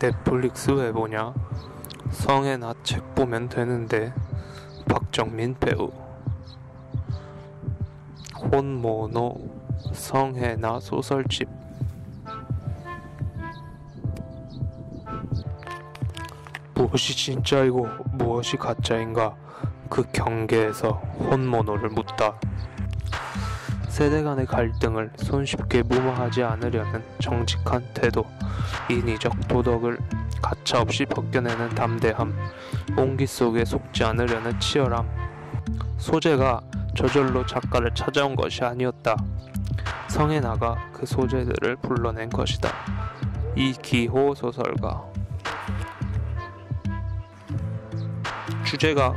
넷플릭스 왜 보냐? 성애나 책 보면 되는데. 박정민 배우. 혼모노 성애나 소설집. 무엇이 진짜이고 무엇이 가짜인가, 그 경계에서 혼모노를 묻다. 세대 간의 갈등을 손쉽게 무마하지 않으려는 정직한 태도, 인위적 도덕을 가차없이 벗겨내는 담대함, 온기 속에 속지 않으려는 치열함. 소재가 저절로 작가를 찾아온 것이 아니었다. 성애나가 그 소재들을 불러낸 것이다. 이기호 소설가. 주제가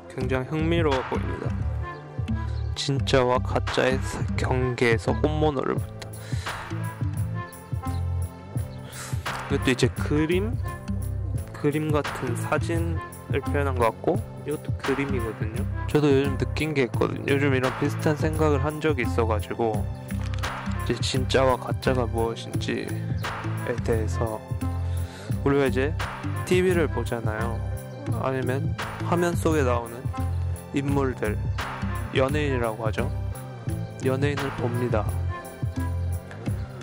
굉장히 흥미로워 보입니다. 진짜와 가짜의 경계에서 혼모노를 묻다. 이것도 이제 그림 같은 사진을 표현한 것 같고, 이것도 그림이거든요. 저도 요즘 느낀 게 있거든요. 요즘 이런 비슷한 생각을 한 적이 있어가지고, 이제 진짜와 가짜가 무엇인지에 대해서. 우리가 이제 TV를 보잖아요. 아니면 화면 속에 나오는 인물들, 연예인이라고 하죠. 연예인을 봅니다.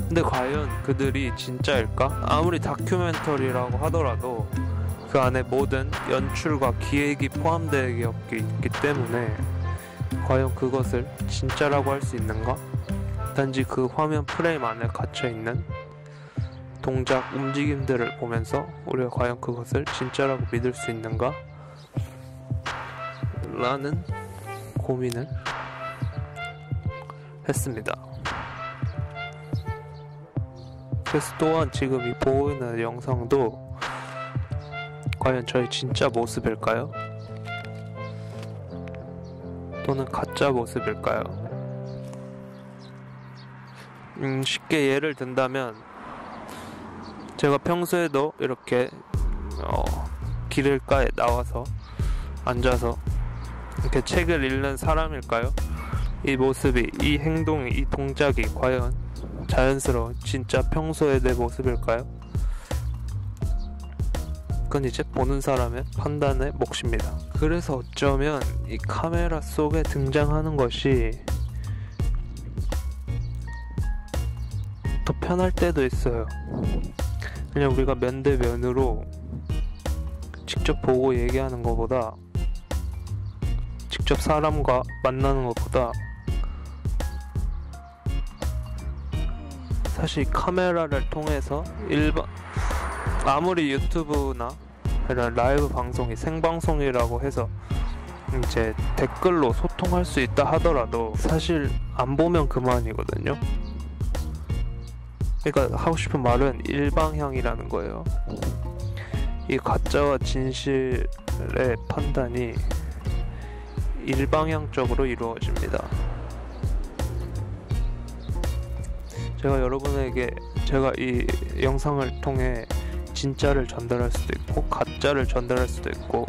근데 과연 그들이 진짜일까? 아무리 다큐멘터리라고 하더라도 그 안에 모든 연출과 기획이 포함되어 있기 때문에 과연 그것을 진짜라고 할 수 있는가? 단지 그 화면 프레임 안에 갇혀있는 동작, 움직임들을 보면서 우리가 과연 그것을 진짜라고 믿을 수 있는가? 라는 고민을 했습니다. 그래서 또한 지금 이 보이는 영상도 과연 저의 진짜 모습일까요? 또는 가짜 모습일까요? 쉽게 예를 든다면, 제가 평소에도 이렇게 길가에 나와서 앉아서 이렇게 책을 읽는 사람일까요? 이 모습이, 이 행동이, 이 동작이 과연 자연스러운 진짜 평소의 내 모습일까요? 그건 이제 보는 사람의 판단의 몫입니다. 그래서 어쩌면 이 카메라 속에 등장하는 것이 더 편할 때도 있어요. 그냥 우리가 면대면으로 직접 보고 얘기하는 것보다, 직접 사람과 만나는 것보다, 사실 카메라를 통해서 아무리 유튜브나 이런 라이브 방송이 생방송이라고 해서 이제 댓글로 소통할 수 있다 하더라도 사실 안 보면 그만이거든요. 그러니까 하고 싶은 말은 일방향이라는 거예요. 이 가짜와 진실의 판단이 일방향적으로 이루어집니다. 제가 여러분에게, 제가 이 영상을 통해 진짜를 전달할 수도 있고 가짜를 전달할 수도 있고,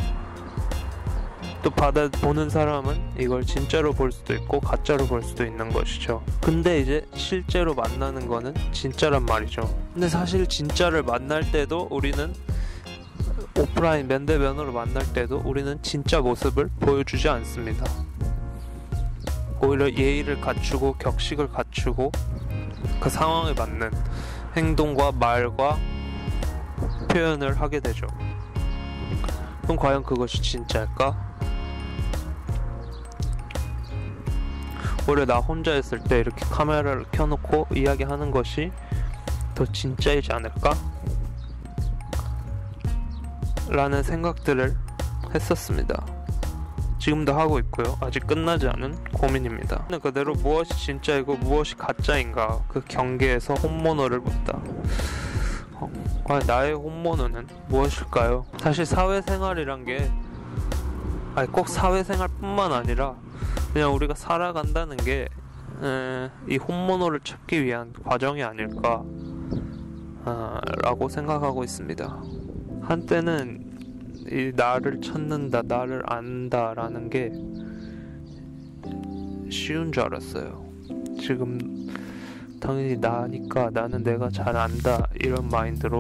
또 보는 사람은 이걸 진짜로 볼 수도 있고 가짜로 볼 수도 있는 것이죠. 근데 이제 실제로 만나는 거는 진짜란 말이죠. 근데 사실 진짜를 만날 때도, 우리는 오프라인 면대면으로 만날 때도 우리는 진짜 모습을 보여주지 않습니다. 오히려 예의를 갖추고 격식을 갖추고 그 상황에 맞는 행동과 말과 표현을 하게 되죠. 그럼 과연 그것이 진짜일까? 오히려 나 혼자 있을 때 이렇게 카메라를 켜놓고 이야기하는 것이 더 진짜이지 않을까? 라는 생각들을 했었습니다. 지금도 하고 있고요. 아직 끝나지 않은 고민입니다. 그대로 무엇이 진짜이고 무엇이 가짜인가, 그 경계에서 혼모노를 묻다. 과연 나의 혼모노는 무엇일까요? 사실 사회생활이란 게 꼭 사회생활뿐만 아니라 그냥 우리가 살아간다는 게 이 혼모노를 찾기 위한 과정이 아닐까 라고 생각하고 있습니다. 한때는 이 나를 찾는다, 나를 안다 라는 게 쉬운 줄 알았어요. 지금 당연히 나니까, 나는 내가 잘 안다, 이런 마인드로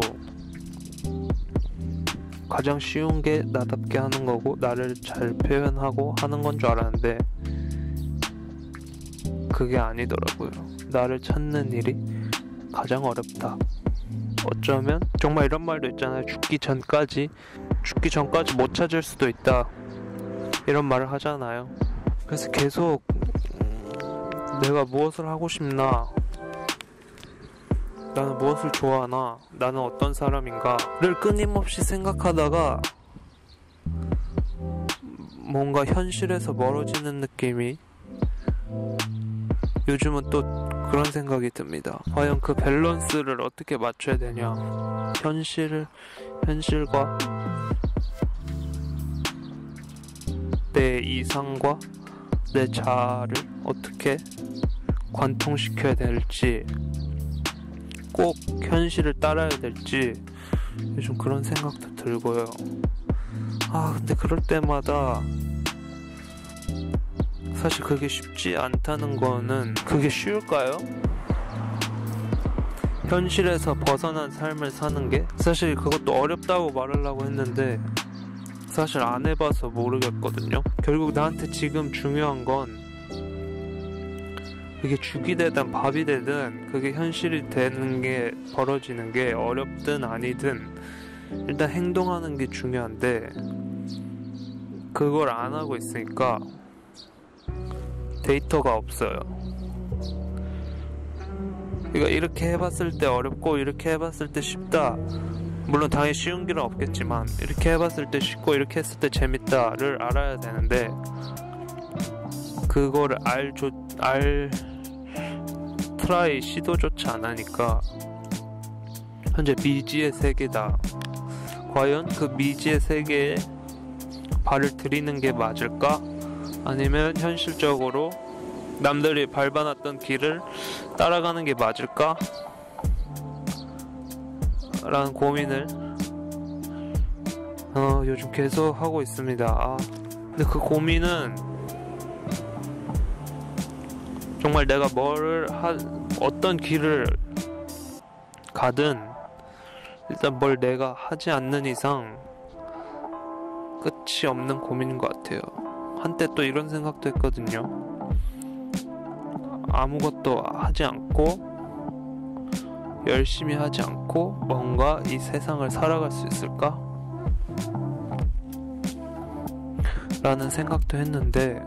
가장 쉬운 게 나답게 하는 거고 나를 잘 표현하고 하는 건 줄 알았는데 그게 아니더라고요. 나를 찾는 일이 가장 어렵다. 어쩌면 정말 이런 말도 있잖아요. 죽기 전까지 못 찾을 수도 있다, 이런 말을 하잖아요. 그래서 계속 내가 무엇을 하고 싶나, 나는 무엇을 좋아하나, 나는 어떤 사람인가를 끊임없이 생각하다가 뭔가 현실에서 멀어지는 느낌이, 요즘은 또 그런 생각이 듭니다. 과연 그 밸런스를 어떻게 맞춰야 되냐, 현실과 내 이상과 내 자아를 어떻게 관통시켜야 될지, 꼭 현실을 따라야 될지 요즘 그런 생각도 들고요. 근데 그럴 때마다 사실 그게 쉽지 않다는 거는, 그게 쉬울까요? 현실에서 벗어난 삶을 사는 게 사실 그것도 어렵다고 말하려고 했는데 사실 안 해봐서 모르겠거든요. 결국 나한테 지금 중요한 건 그게 죽이 되든 밥이 되든 그게 현실이 되는 게, 벌어지는 게 어렵든 아니든 일단 행동하는 게 중요한데 그걸 안 하고 있으니까 데이터가 없어요. 그러니까 이렇게 해봤을 때 어렵고 이렇게 해봤을 때 쉽다, 물론 당연히 쉬운 길은 없겠지만 이렇게 해봤을 때 쉽고 이렇게 했을 때 재밌다를 알아야 되는데 그거를 트라이 시도조차 안 하니까 현재 미지의 세계다. 과연 그 미지의 세계에 발을 들이는 게 맞을까? 아니면 현실적으로 남들이 밟아놨던 길을 따라가는 게 맞을까? 라는 고민을 요즘 계속 하고 있습니다. 근데 그 고민은 정말 내가 어떤 길을 가든 일단 뭘 내가 하지 않는 이상 끝이 없는 고민인 것 같아요. 한때 또 이런 생각도 했거든요. 아무것도 하지 않고 열심히 하지 않고 뭔가 이 세상을 살아갈 수 있을까? 라는 생각도 했는데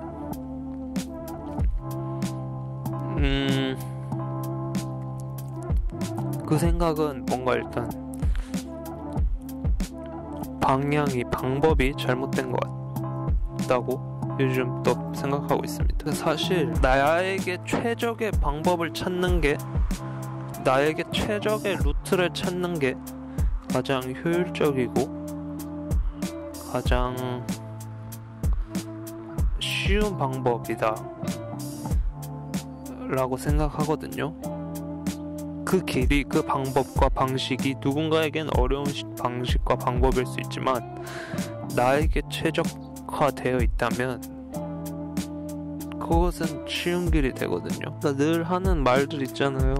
그 생각은 뭔가 일단 방법이 잘못된 것 같다고 요즘 또 생각하고 있습니다. 사실 나에게 최적의 방법을 찾는 게, 나에게 최적의 루트를 찾는 게 가장 효율적이고 가장 쉬운 방법이다 라고 생각하거든요. 그 길이, 그 방법과 방식이 누군가에겐 어려운 방식과 방법일 수 있지만 나에게 최적화되어 있다면 그것은 쉬운 길이 되거든요. 늘 하는 말들 있잖아요.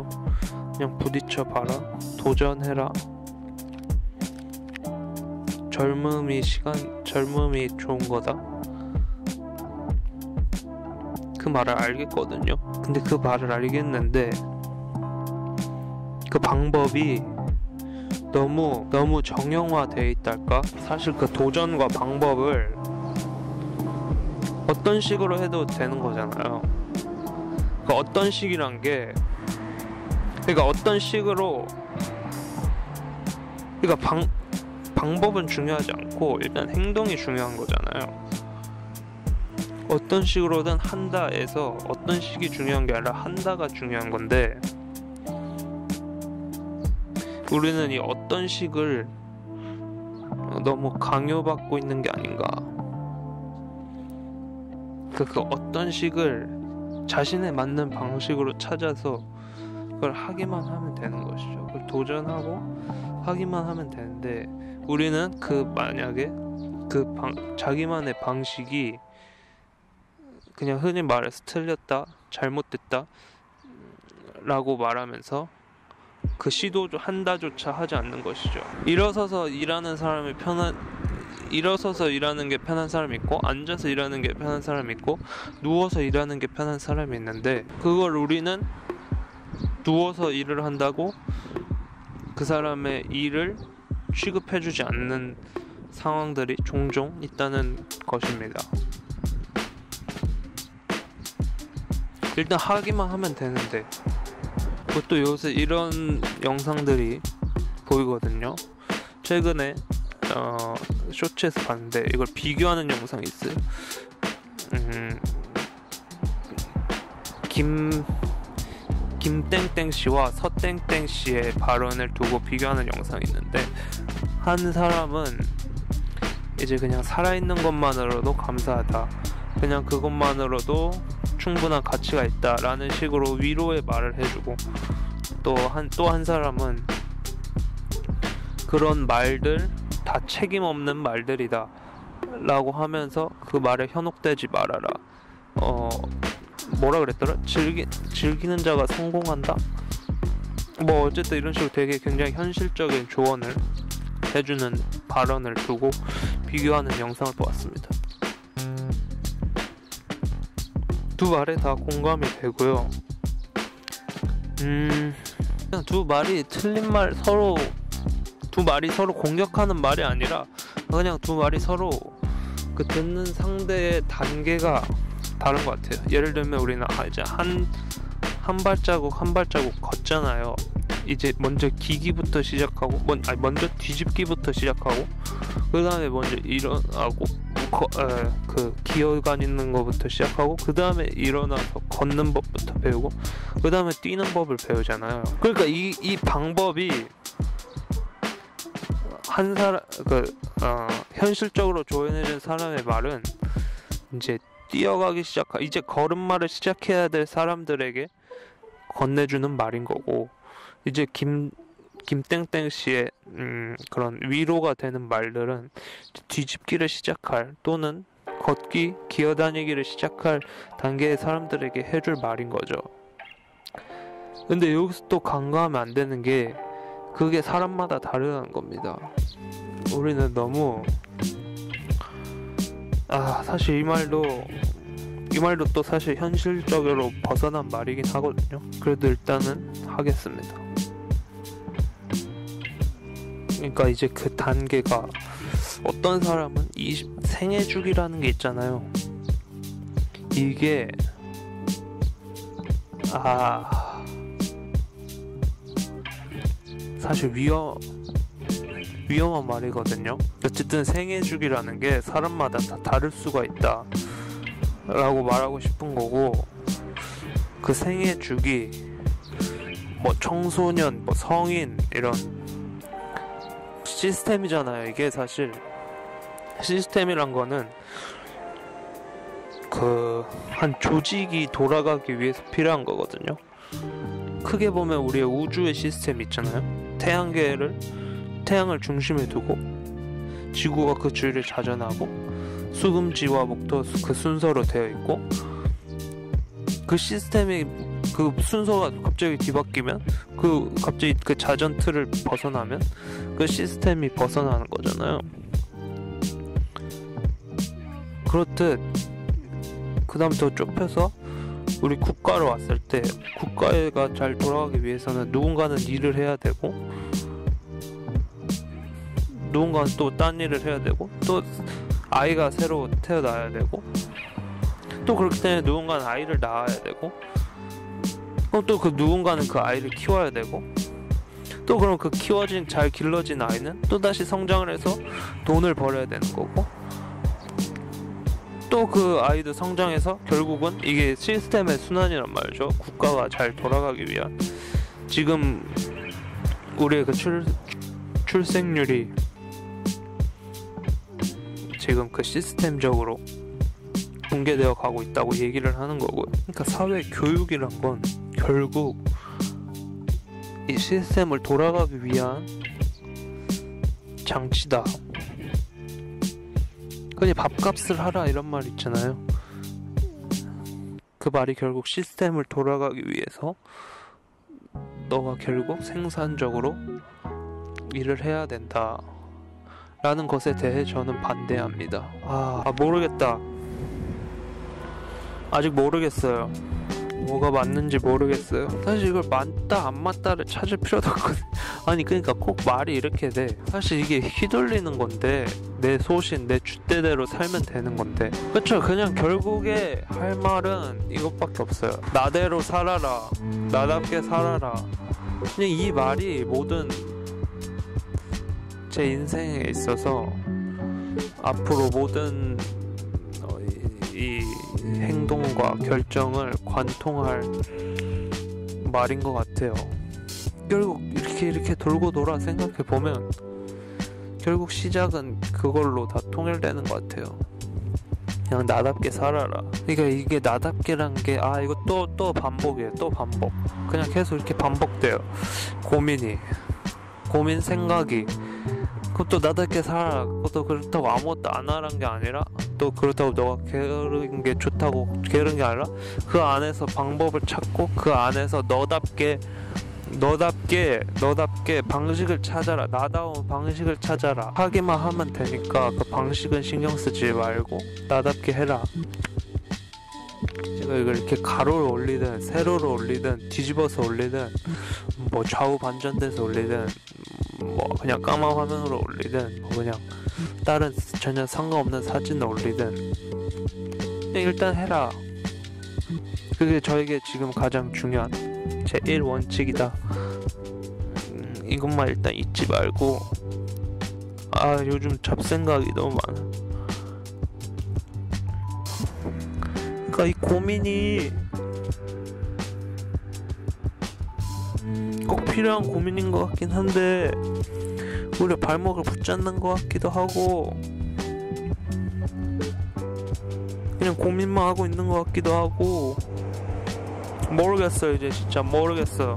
그냥 부딪혀 봐라, 도전해라, 젊음이 좋은 거다. 그 말을 알겠거든요. 근데 그 말을 알겠는데 그 방법이 너무 정형화되어 있달까? 사실 그 도전과 방법을 어떤 식으로 해도 되는 거잖아요. 그 어떤 식이란 게, 그러니까 어떤 식으로, 그러니까 방법은 중요하지 않고 일단 행동이 중요한 거잖아요. 어떤 식으로든 한다에서 어떤 식이 중요한 게 아니라 한다가 중요한 건데 우리는 이 어떤 식을 너무 강요받고 있는 게 아닌가. 그 어떤 식을 자신에 맞는 방식으로 찾아서 그걸 하기만 하면 되는 것이죠. 그걸 도전하고 하기만 하면 되는데 우리는 만약에 자기만의 방식이 그냥 흔히 말해서 틀렸다, 잘못됐다 라고 말하면서 그 시도 한다조차 하지 않는 것이죠. 일어서서 일하는 게 편한 사람이 있고, 앉아서 일하는 게 편한 사람이 있고, 누워서 일하는 게 편한 사람이 있는데, 그걸 우리는 누워서 일을 한다고 그 사람의 일을 취급해주지 않는 상황들이 종종 있다는 것입니다. 일단 하기만 하면 되는데, 그것도 요새 이런 영상들이 보이거든요. 최근에 쇼츠에서 봤는데 이걸 비교하는 영상이 있어요. 김땡땡 씨와 서땡땡 씨의 발언을 두고 비교하는 영상이 있는데, 한 사람은 이제 그냥 살아있는 것만으로도 감사하다, 그냥 그것만으로도 충분한 가치가 있다 라는 식으로 위로의 말을 해주고, 또 한 사람은 그런 말들 다 책임 없는 말들이다 라고 하면서 그 말에 현혹되지 말아라, 뭐라 그랬더라? 즐기는 자가 성공한다? 뭐 어쨌든 이런 식으로 되게 굉장히 현실적인 조언을 해주는 발언을 두고 비교하는 영상을 보았습니다. 두 말에 다 공감이 되고요. 그냥 두 말이 틀린 말, 두 말이 서로 공격하는 말이 아니라 그냥 두 말이 서로 그 듣는 상대의 단계가 다른 것 같아요. 예를 들면 우리는 이제 한 발자국 걷잖아요. 이제 먼저 기기부터 시작하고, 먼저 뒤집기부터 시작하고, 그 다음에 먼저 일어나고, 그 기어가 있는 것부터 시작하고, 그 다음에 일어나서 걷는 법부터 배우고, 그 다음에 뛰는 법을 배우잖아요. 그러니까 이 방법이 한 사람, 현실적으로 조언해준 사람의 말은 이제 뛰어가기 이제 걸음마를 시작해야 될 사람들에게 건네주는 말인 거고, 이제 김땡땡 씨의 그런 위로가 되는 말들은 뒤집기를 시작할, 또는 걷기, 기어다니기를 시작할 단계의 사람들에게 해줄 말인 거죠. 근데 여기서 또 간과하면 안 되는 게, 그게 사람마다 다르다는 겁니다. 우리는 너무 사실 이 말도 또 사실 현실적으로 벗어난 말이긴 하거든요. 그래도 일단은 하겠습니다. 그러니까 이제 그 단계가, 어떤 사람은 이 생애 주기라는 게 있잖아요. 이게 사실 위험한 말이거든요. 어쨌든 생애 주기라는 게 사람마다 다 다를 수가 있다 라고 말하고 싶은 거고, 그 생애 주기, 뭐 청소년, 뭐 성인, 이런 시스템이잖아요. 이게 사실 시스템이란 거는 한 조직이 돌아가기 위해서 필요한 거거든요. 크게 보면 우리의 우주의 시스템 있잖아요. 태양을 중심에 두고 지구가 그 주위를 자전하고, 수금지와 목토 그 순서로 되어 있고, 그 시스템이, 그 순서가 갑자기 뒤바뀌면, 갑자기 그 자전 틀을 벗어나면 그 시스템이 벗어나는 거잖아요. 그렇듯 그 다음 더 좁혀서 우리 국가로 왔을 때, 국가가 잘 돌아가기 위해서는 누군가는 일을 해야 되고, 누군가는 또 딴 일을 해야 되고, 또 아이가 새로 태어나야 되고, 또 그렇기 때문에 누군가는 아이를 낳아야 되고, 또 그 누군가는 그 아이를 키워야 되고, 또 그럼 그 잘 길러진 아이는 또 다시 성장을 해서 돈을 벌어야 되는 거고, 또 그 아이도 성장해서 결국은 이게 시스템의 순환이란 말이죠. 국가가 잘 돌아가기 위한. 지금 우리의 그 출생률이 지금 그 시스템적으로 붕괴되어 가고 있다고 얘기를 하는 거고요. 그러니까 사회 교육이란 건 결국 이 시스템을 돌아가기 위한 장치다. 그냥 밥값을 하라 이런 말 있잖아요. 그 말이 결국 시스템을 돌아가기 위해서 너가 결국 생산적으로 일을 해야 된다 라는 것에 대해 저는 반대합니다. 모르겠다. 아직 모르겠어요. 뭐가 맞는지 모르겠어요. 사실 이걸 맞다 안 맞다를 찾을 필요도 없거든. 아니 그러니까 꼭 말이 이렇게 돼. 사실 이게 휘둘리는 건데, 내 소신 내 줏대대로 살면 되는 건데, 그쵸? 그냥 결국에 할 말은 이것밖에 없어요. 나대로 살아라, 나답게 살아라. 그냥 이 말이 모든 제 인생에 있어서 앞으로 모든 이 행동과 결정을 관통할 말인 것 같아요. 결국 이렇게 돌고 돌아 생각해보면 결국 시작은 그걸로 다 통일되는 것 같아요. 그냥 나답게 살아라. 그러니까 이게 나답게란 게 이거 또 반복이에요. 또 반복. 그냥 계속 이렇게 반복돼요. 고민 생각이. 그것도 나답게 살아라. 그것도 그렇다고 아무것도 안 하라는 게 아니라, 또 그렇다고 너가 게으른 게 좋다고 게으른 게 아니라, 그 안에서 방법을 찾고 그 안에서 너답게 방식을 찾아라. 나다운 방식을 찾아라. 하기만 하면 되니까 그 방식은 신경 쓰지 말고 나답게 해라. 제가 이걸 이렇게 가로를 올리든 세로를 올리든 뒤집어서 올리든 뭐 좌우 반전돼서 올리든 뭐 그냥 까만 화면으로 올리든 뭐 그냥 다른 전혀 상관없는 사진을 올리든 그냥 일단 해라. 그게 저에게 지금 가장 중요한 제 1원칙이다. 이것만 일단 잊지 말고. 요즘 잡생각이 너무 많아. 그러니까 이 고민이 꼭 필요한 고민인 것 같긴 한데 오히려 발목을 붙잡는 것 같기도 하고, 그냥 고민만 하고 있는 것 같기도 하고, 모르겠어요. 이제 진짜 모르겠어요.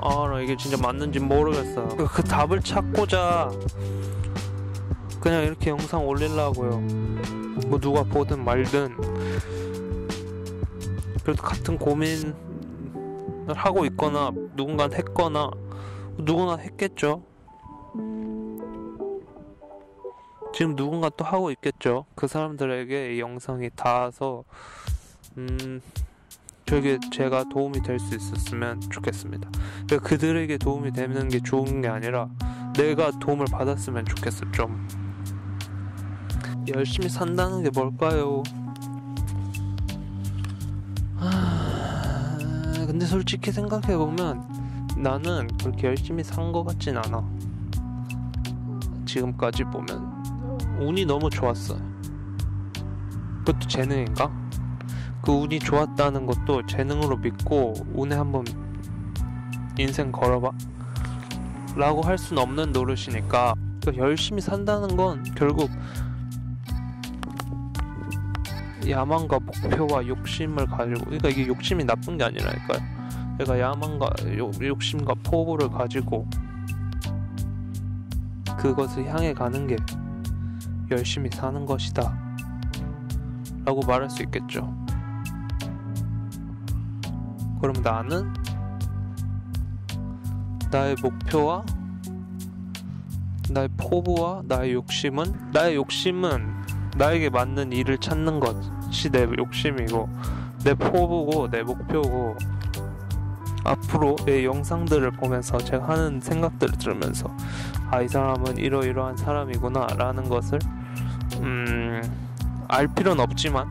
나 이게 진짜 맞는지 모르겠어. 그 답을 찾고자 그냥 이렇게 영상 올리려고요. 뭐 누가 보든 말든 그래도 같은 고민을 하고 있거나 누군가는 했거나 누구나 했겠죠. 지금 누군가 또 하고 있겠죠. 그 사람들에게 이 영상이 닿아서 제가 도움이 될 수 있었으면 좋겠습니다. 그러니까 그들에게 도움이 되는 게 좋은 게 아니라 내가 도움을 받았으면 좋겠어. 좀 열심히 산다는 게 뭘까요? 근데 솔직히 생각해보면 나는 그렇게 열심히 산 것 같진 않아. 지금까지 보면 운이 너무 좋았어. 그것도 재능인가? 그 운이 좋았다는 것도 재능으로 믿고 운에 한번 인생 걸어봐 라고 할 수는 없는 노릇이니까, 그러니까 열심히 산다는 건 결국 야망과 목표와 욕심을 가지고, 그러니까 이게 욕심이 나쁜 게 아니라니까요. 내가 야망과 욕심과 포부를 가지고 그것을 향해 가는 게 열심히 사는 것이다 라고 말할 수 있겠죠. 그럼 나는 나의 목표와 나의 포부와 나의 욕심은 나에게 맞는 일을 찾는 것이 내 욕심이고, 내 포부고 내 목표고, 앞으로 내 영상들을 보면서 제가 하는 생각들을 들으면서 이 사람은 이러이러한 사람이구나 라는 것을 알 필요는 없지만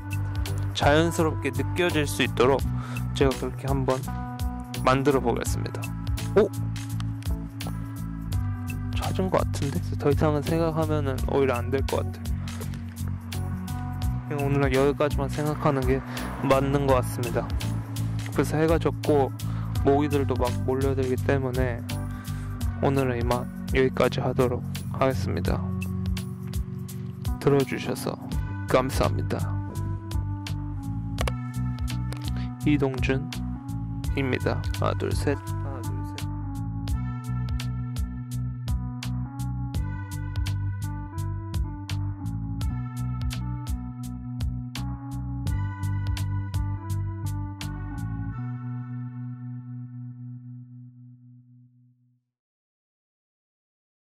자연스럽게 느껴질 수 있도록 제가 그렇게 한번 만들어 보겠습니다. 찾은 것 같은데? 더 이상은 생각하면은 오히려 안 될 것 같아요. 그냥 오늘은 여기까지만 생각하는 게 맞는 것 같습니다. 그래서 해가 졌고 모기들도 막 몰려들기 때문에 오늘은 이만 여기까지 하도록 하겠습니다. 들어주셔서 감사합니다. 이동준입니다. 하나 둘 셋.